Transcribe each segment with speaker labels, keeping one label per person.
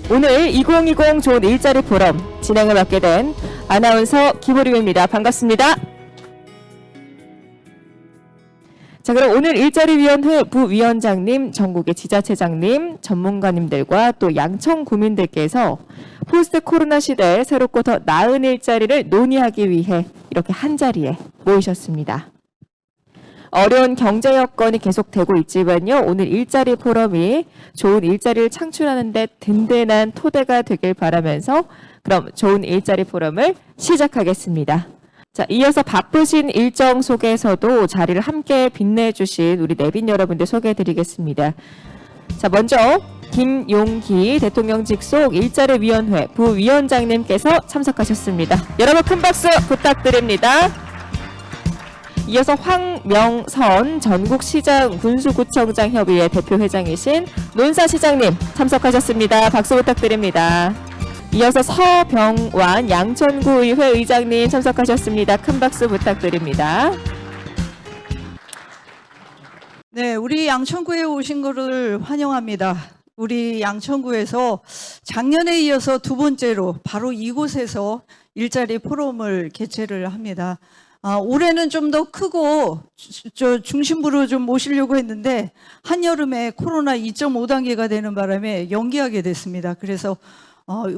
Speaker 1: 오늘 2020 좋은 일자리 포럼 진행을 맡게 된 아나운서 김우림입니다. 반갑습니다. 자, 그럼 오늘 일자리위원회 부위원장님, 전국의 지자체장님, 전문가님들과 또 양천 구민들께서 포스트 코로나 시대에 새롭고 더 나은 일자리를 논의하기 위해 이렇게 한자리에 모이셨습니다. 어려운 경제 여건이 계속되고 있지만요. 오늘 일자리 포럼이 좋은 일자리를 창출하는 데 든든한 토대가 되길 바라면서 그럼 좋은 일자리 포럼을 시작하겠습니다. 자, 이어서 바쁘신 일정 속에서도 자리를 함께 빛내주신 우리 내빈 여러분들 소개해드리겠습니다. 자, 먼저 김용기 대통령 직속 일자리위원회 부위원장님께서 참석하셨습니다. 여러분 큰 박수 부탁드립니다. 이어서 황명선 전국시장 군수구청장 협의회 대표회장이신 논사시장님 참석하셨습니다. 박수 부탁드립니다. 이어서 서병완 양천구의회 의장님 참석하셨습니다. 큰 박수 부탁드립니다.
Speaker 2: 네, 우리 양천구에 오신 것을 환영합니다. 우리 양천구에서 작년에 이어서 두 번째로 바로 이곳에서 일자리 포럼을 개최를 합니다. 올해는 좀 더 크고 중심부로 좀 모시려고 했는데 한여름에 코로나 2.5단계가 되는 바람에 연기하게 됐습니다. 그래서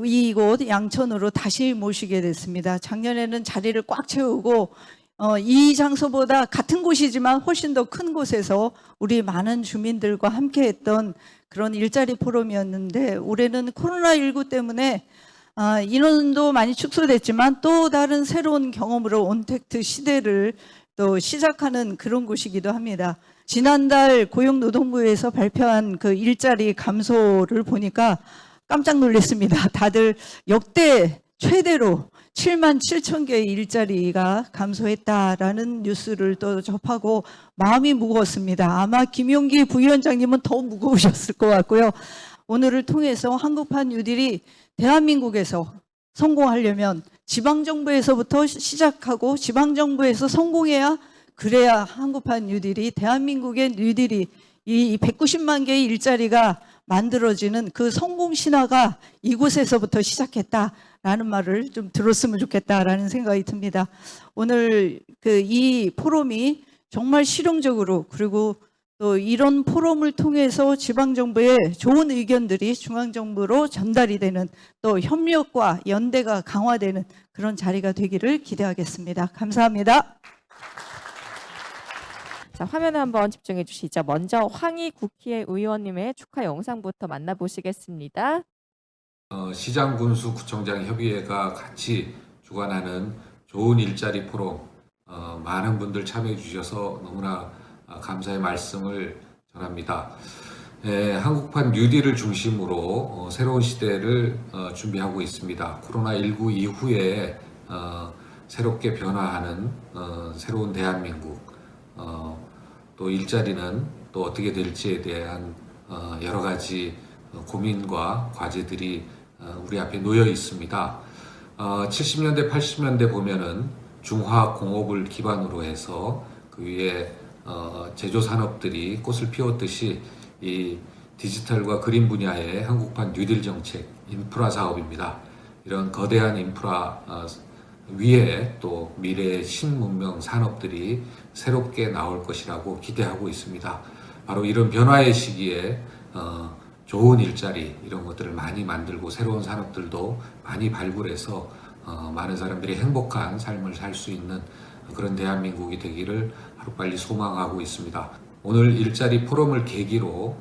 Speaker 2: 이곳 양천으로 다시 모시게 됐습니다. 작년에는 자리를 꽉 채우고 이 장소보다 같은 곳이지만 훨씬 더 큰 곳에서 우리 많은 주민들과 함께 했던 그런 일자리 포럼이었는데 올해는 코로나19 때문에 인원도 많이 축소됐지만 또 다른 새로운 경험으로 온택트 시대를 또 시작하는 그런 곳이기도 합니다. 지난달 고용노동부에서 발표한 그 일자리 감소를 보니까 깜짝 놀랐습니다. 다들 역대 최대로 7만 7천 개의 일자리가 감소했다라는 뉴스를 또 접하고 마음이 무거웠습니다. 아마 김용기 부위원장님은 더 무거우셨을 것 같고요. 오늘을 통해서 한국판 뉴딜이 대한민국에서 성공하려면 지방정부에서부터 시작하고 지방정부에서 성공해야 그래야 한국판 뉴딜이 대한민국의 뉴딜이 이 190만 개의 일자리가 만들어지는 그 성공 신화가 이곳에서부터 시작했다라는 말을 좀 들었으면 좋겠다라는 생각이 듭니다. 오늘 이 포럼이 정말 실용적으로 그리고 또 이런 포럼을 통해서 지방정부의 좋은 의견들이 중앙정부로 전달이 되는 또 협력과 연대가 강화되는 그런 자리가 되기를 기대하겠습니다. 감사합니다.
Speaker 1: 자, 화면에 한번 집중해 주시죠. 먼저 황희 국회 의원님의 축하 영상부터 만나보시겠습니다.
Speaker 3: 시장군수구청장 협의회가 같이 주관하는 좋은 일자리 포럼 많은 분들 참여해 주셔서 너무나 감사의 말씀을 전합니다. 한국판 뉴딜을 중심으로 새로운 시대를 준비하고 있습니다. 코로나19 이후에 새롭게 변화하는 새로운 대한민국, 또 일자리는 또 어떻게 될지에 대한 여러 가지 고민과 과제들이 우리 앞에 놓여 있습니다. 70년대, 80년대 보면은 중화공업을 기반으로 해서 그 위에 제조 산업들이 꽃을 피웠듯이 이 디지털과 그린 분야의 한국판 뉴딜 정책, 인프라 사업입니다. 이런 거대한 인프라 위에 또 미래의 신문명 산업들이 새롭게 나올 것이라고 기대하고 있습니다. 바로 이런 변화의 시기에 좋은 일자리 이런 것들을 많이 만들고 새로운 산업들도 많이 발굴해서 많은 사람들이 행복한 삶을 살 수 있는 그런 대한민국이 되기를 하루빨리 소망하고 있습니다. 오늘 일자리 포럼을 계기로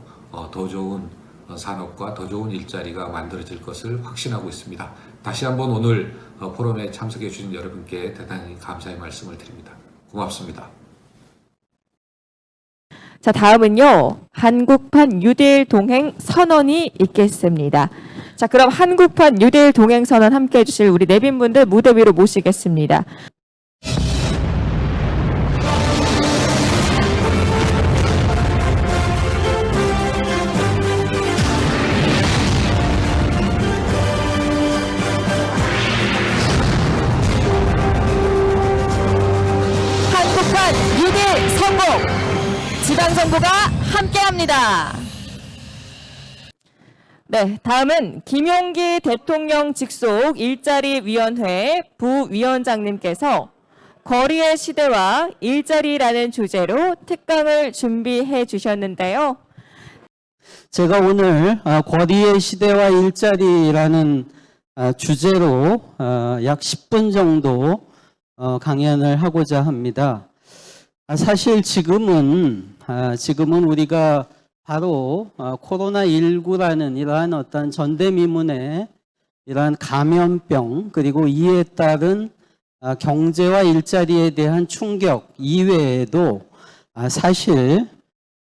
Speaker 3: 더 좋은 산업과 더 좋은 일자리가 만들어질 것을 확신하고 있습니다. 다시 한번 오늘 포럼에 참석해 주신 여러분께 대단히 감사의 말씀을 드립니다. 고맙습니다.
Speaker 1: 자, 다음은요. 한국판 뉴딜 동행 선언이 있겠습니다. 자, 그럼 한국판 뉴딜 동행 선언 함께 해주실 우리 내빈분들 무대 위로 모시겠습니다. 한국판 뉴딜 성공! 지방정부가 함께합니다. 네, 다음은 김용기 대통령 직속 일자리위원회 부위원장님께서 거리의 시대와 일자리라는 주제로 특강을 준비해 주셨는데요.
Speaker 4: 제가 오늘 거리의 시대와 일자리라는 주제로 약 10분 정도 강연을 하고자 합니다. 사실 지금은 우리가 바로 코로나19라는 이러한 어떤 전대미문의 이러한 감염병 그리고 이에 따른 경제와 일자리에 대한 충격 이외에도 사실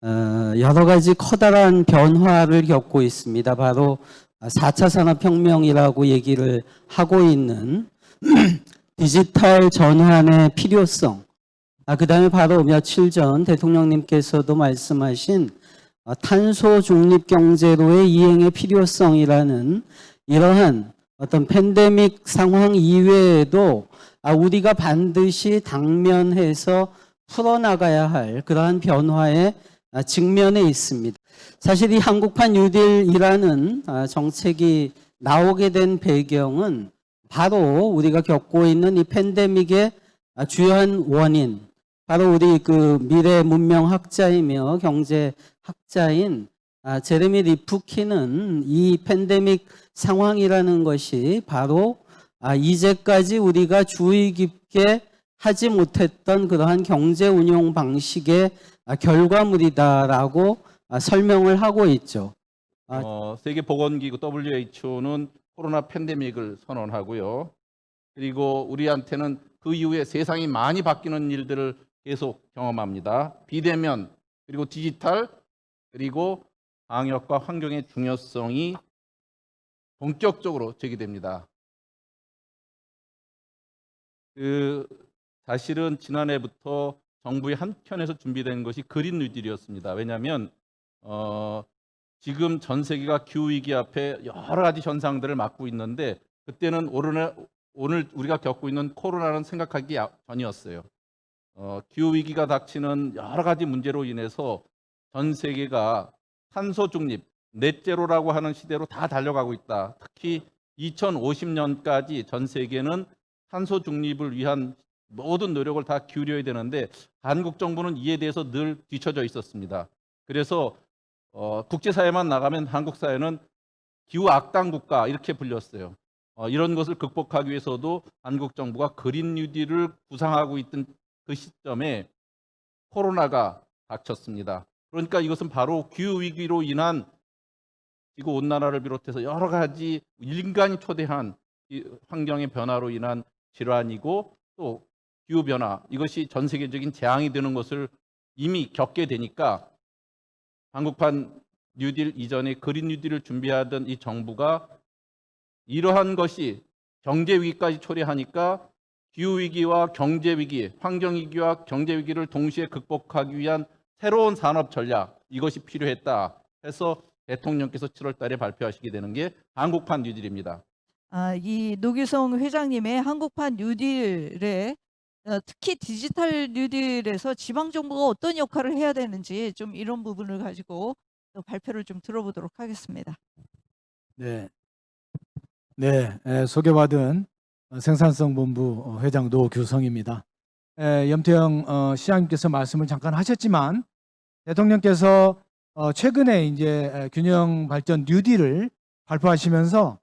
Speaker 4: 여러 가지 커다란 변화를 겪고 있습니다. 바로 4차 산업혁명이라고 얘기를 하고 있는 디지털 전환의 필요성, 그 다음에 바로 며칠 전 대통령님께서도 말씀하신 탄소 중립 경제로의 이행의 필요성이라는 이러한 어떤 팬데믹 상황 이외에도 우리가 반드시 당면해서 풀어나가야 할 그러한 변화에 직면해 있습니다. 사실 이 한국판 뉴딜이라는 정책이 나오게 된 배경은 바로 우리가 겪고 있는 이 팬데믹의 주요한 원인, 바로 우리 그 미래 문명학자이며 경제학자인 제레미 리프키는 이 팬데믹 상황이라는 것이 바로 이제까지 우리가 주의 깊게 하지 못했던 그러한 경제 운용 방식의 결과물이다라고 설명을 하고 있죠.
Speaker 5: 세계보건기구 WHO는 코로나 팬데믹을 선언하고요. 그리고 우리한테는 그 이후에 세상이 많이 바뀌는 일들을 계속 경험합니다. 비대면, 그리고 디지털, 그리고 방역과 환경의 중요성이 본격적으로 제기됩니다. 사실은 지난해부터 정부의 한편에서 준비된 것이 그린 뉴딜이었습니다. 왜냐하면 지금 전 세계가 기후 위기 앞에 여러 가지 현상들을 맞고 있는데 그때는 오늘 우리가 겪고 있는 코로나는 생각하기 전이었어요. 기후 위기가 닥치는 여러 가지 문제로 인해서 전 세계가 탄소 중립, 넷제로라고 하는 시대로 다 달려가고 있다. 특히 2050년까지 전 세계는 탄소 중립을 위한 모든 노력을 다 기울여야 되는데 한국 정부는 이에 대해서 늘 뒤처져 있었습니다. 그래서 국제사회만 나가면 한국 사회는 기후 악당 국가 이렇게 불렸어요. 이런 것을 극복하기 위해서도 한국 정부가 그린 뉴딜을 구상하고 있던 그 시점에 코로나가 닥쳤습니다. 그러니까 이것은 바로 기후 위기로 인한 지구 온난화를 비롯해서 여러 가지 인간이 초래한 환경의 변화로 인한 질환이고 또 기후 변화, 이것이 전 세계적인 재앙이 되는 것을 이미 겪게 되니까 한국판 뉴딜 이전에 그린 뉴딜을 준비하던 이 정부가 이러한 것이 경제 위기까지 초래하니까 기후 위기와 경제 위기, 환경 위기와 경제 위기를 동시에 극복하기 위한 새로운 산업 전략, 이것이 필요했다 해서 대통령께서 7월 달에 발표하시게 되는 게 한국판 뉴딜입니다.
Speaker 2: 이 노규성 회장님의 한국판 뉴딜에 특히 디지털 뉴딜에서 지방 정부가 어떤 역할을 해야 되는지 좀 이런 부분을 가지고 또 발표를 좀 들어보도록 하겠습니다.
Speaker 6: 네, 소개받은 생산성본부 회장 노규성입니다. 염태영 시장님께서 말씀을 잠깐 하셨지만 대통령께서 최근에 이제 균형 발전 뉴딜을 발표하시면서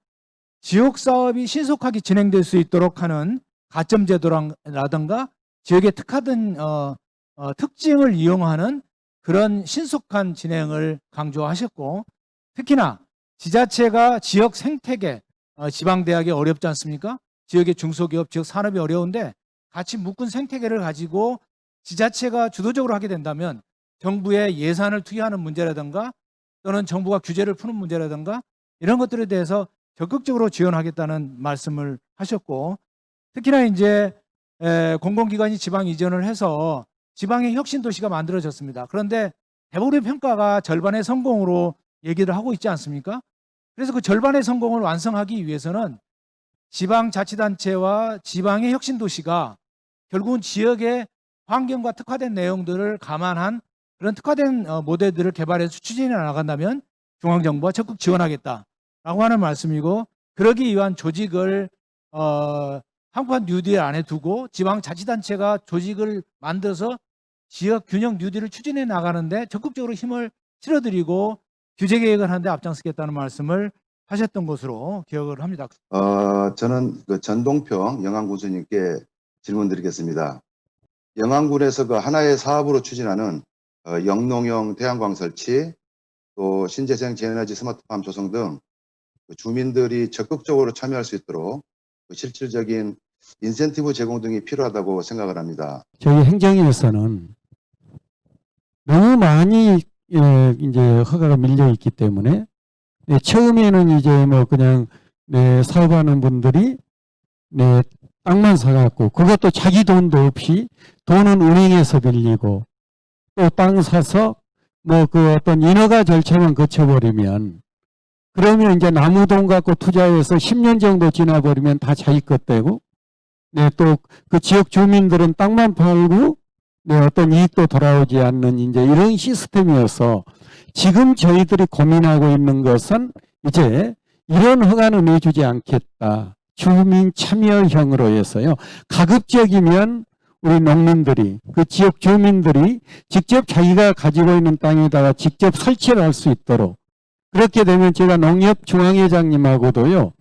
Speaker 6: 지역 사업이 신속하게 진행될 수 있도록 하는 가점 제도라든가 지역에 특화된 특징을 이용하는 그런 신속한 진행을 강조하셨고, 특히나 지자체가 지역 생태계, 지방대학이 어렵지 않습니까? 지역의 중소기업, 지역 산업이 어려운데 같이 묶은 생태계를 가지고 지자체가 주도적으로 하게 된다면 정부의 예산을 투여하는 문제라든가 또는 정부가 규제를 푸는 문제라든가 이런 것들에 대해서 적극적으로 지원하겠다는 말씀을 하셨고, 특히나 이제 공공기관이 지방 이전을 해서 지방의 혁신도시가 만들어졌습니다. 그런데 대부분의 평가가 절반의 성공으로 얘기를 하고 있지 않습니까? 그래서 그 절반의 성공을 완성하기 위해서는 지방자치단체와 지방의 혁신도시가 결국은 지역의 환경과 특화된 내용들을 감안한 그런 특화된 모델들을 개발해서 추진해 나간다면 중앙정부가 적극 지원하겠다. 하는 말씀이고, 그러기 위한 조직을 한국판 뉴딜 안에 두고 지방자치단체가 조직을 만들어서 지역 균형 뉴딜을 추진해 나가는데 적극적으로 힘을 실어드리고 규제 개혁을 하는데 앞장서겠다는 말씀을 하셨던 것으로 기억을 합니다.
Speaker 7: 저는 그 전동평 영암군수님께 질문드리겠습니다. 영암군에서 그 하나의 사업으로 추진하는 영농형 태양광 설치, 또 신재생 재에너지 스마트팜 조성 등그 주민들이 적극적으로 참여할 수 있도록 그 실질적인 인센티브 제공 등이 필요하다고 생각을 합니다.
Speaker 8: 저희 행정에서는 너무 많이 이제 허가가 밀려 있기 때문에 처음에는 이제 뭐 그냥 사업하는 분들이 땅만 사갖고 그것도 자기 돈도 없이 돈은 은행에서 빌리고 또 땅 사서 뭐 그 어떤 인허가 절차만 거쳐버리면 그러면 이제 나무 돈 갖고 투자해서 10년 정도 지나버리면 다 자기 것 되고 또 그 지역 주민들은 땅만 팔고 어떤 이익도 돌아오지 않는 이제 이런 시스템이어서 지금 저희들이 고민하고 있는 것은 이제 이런 허가는 내주지 않겠다. 주민 참여형으로 해서요. 가급적이면 우리 농민들이 그 지역 주민들이 직접 자기가 가지고 있는 땅에다가 직접 설치를 할 수 있도록 그렇게 되면 제가 농협중앙회장님하고도요.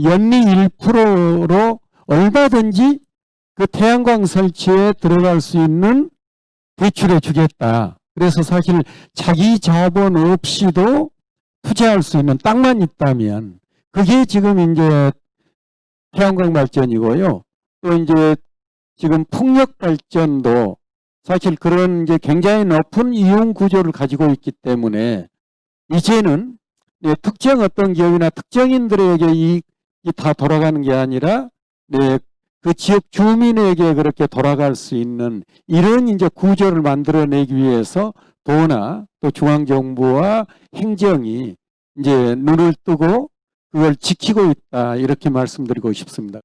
Speaker 8: 연리 1%로 얼마든지 그 태양광 설치에 들어갈 수 있는 대출해 주겠다. 그래서 사실 자기 자본 없이도 투자할 수 있는 땅만 있다면 그게 지금 이제 태양광 발전이고요. 또 이제 지금 풍력 발전도 사실 그런 이제 굉장히 높은 이용 구조를 가지고 있기 때문에 이제는 특정 어떤 기업이나 특정인들에게 이익이 다 돌아가는 게 아니라 그 지역 주민에게 그렇게 돌아갈 수 있는 이런 이제 구조를 만들어내기 위해서 도나 또 중앙정부와 행정이 이제 눈을 뜨고 그걸 지키고 있다 이렇게 말씀드리고 싶습니다.